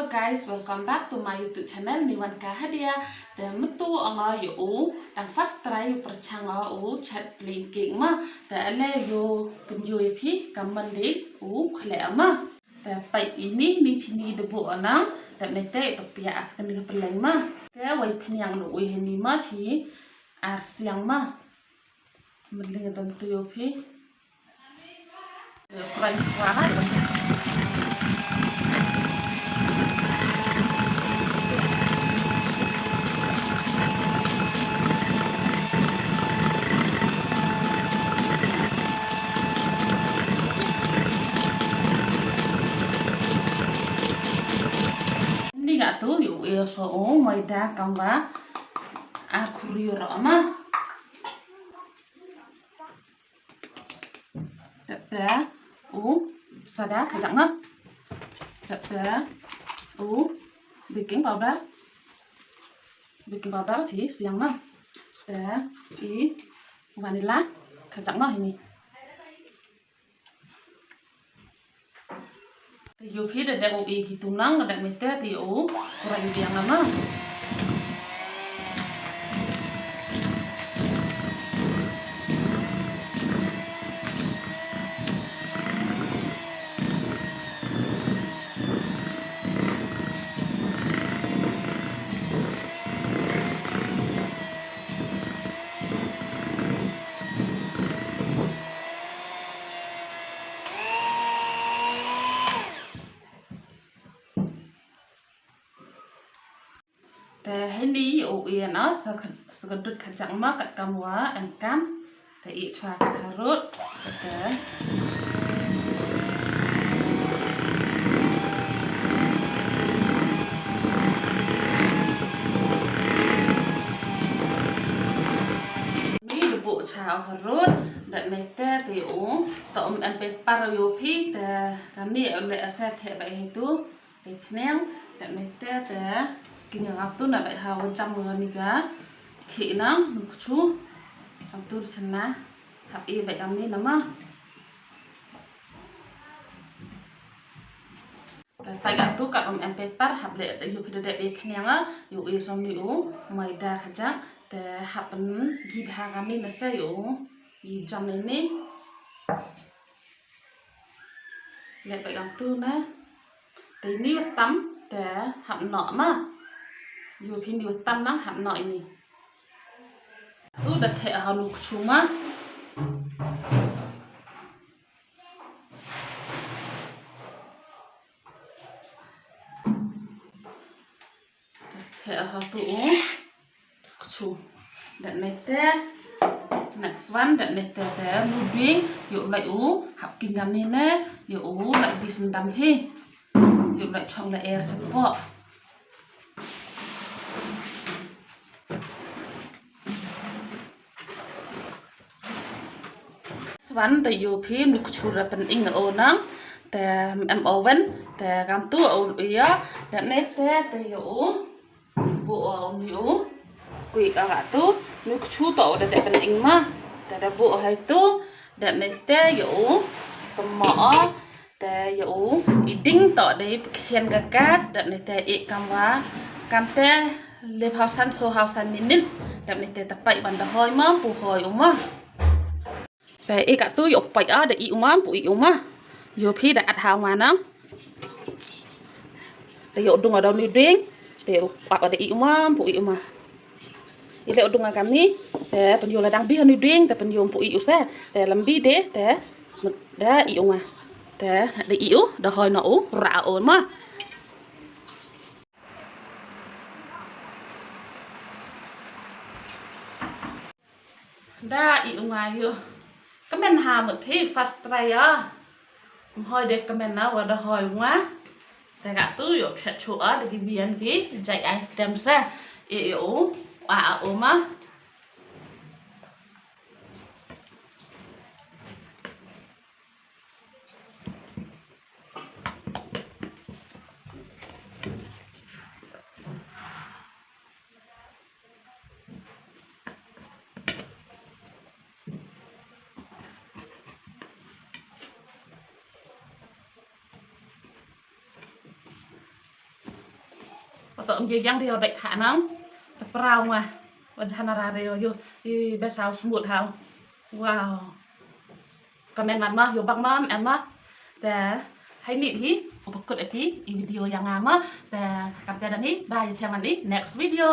Hello guys, welcome back to my YouTube channel Niwan Kahadia. The metu anga yu dan first try perchanga chat linking ma. The ale yo penju pi kamandi khle ama. The pai ini ni chini debu anang dan nete topia askan ni peleng ma. The wai penyang lu ni ma chi arsiang ma. Meling tam tu yo pi. Kurang suara. Ini gak tuh yuk yo so maida kamba akurio rama tete sada kacang na tete baking powder chỉ siang na tete vanilla kacang na ini yo phi de o e gitu nang de mete ti o kurang biang ama ini o e na sekedut kacang ma kat kamwa engkam te i chwa ka harut te ni debu chao harut dat mete te o to en pe par yo phi te kami ole aset he ba itu pe pneng dat mete te kini waktu nak baik hawa jam niga khi nang nukchu waktu sana hab e baik kami nama baik tu kat paper hab le yu pide de khnyanga yu e som ni u maida khaja te hapen gi bha kami nasa yu yi jam ni le baik tu na te ni tam te hab no ma yo phin di tam nang hab nội ni tu đặt thể hào lục chuma thể hào tu chu đặt này te next one đặt này te te moving yo lại hab kinh ngam ni nè yo lại bi sendam he yo lại chong lại air cepo Swan te yo phi nuk chura pen ing o nang te em oven te gam tu o ya te ne te yo bu o ni o kui ka tu nuk chu to de pen ing ma te da bu hai tu de ne te yo mo te yo iding to de khen ka gas de ne te e kam te le hausan so hausan minin de ne te tapai ban da hoi ma pu hoi maแต่เอกตู้ยกไปเดี๋ยวอีอุมาปุ๋ยอุมาโยพี่ได้อัดหาวมานะแต่โยดุงเอาดดิ้งแต่ปักเอาเดี๋ยวอีอุมาปุ๋ยอุมาอีเลี้ยดุงอากันนี้แต่เป็นโยระดังบี้เอาดิ้งแต่เป็นโยมปุ๋ยอุเซ่แต่ลำบี้เด้แต่ได้อีอุมาแต่ได้อีอุเดี๋ยวหอยหนูระโอนมาได้อีอุมาอยู่ก็มันหาหมดพี่ fast try หอยเด็กก็มันนะว่าได้หอยวะแต่กะตู้อยู่เฉดชัวเด็กเบียนกี้ใจไอ้เต็มแซ่อีอูว่าอูมา atau yang dia baik tanang terperau mah wadah narare yo besau smooth hau wow comment mah yo bang mam emmaแต่ให้นิดที่อุปกรณ์ที่อีวิดีโอยังงามแต่กับแต่ดันนี้บายเชียงมันนี้ next video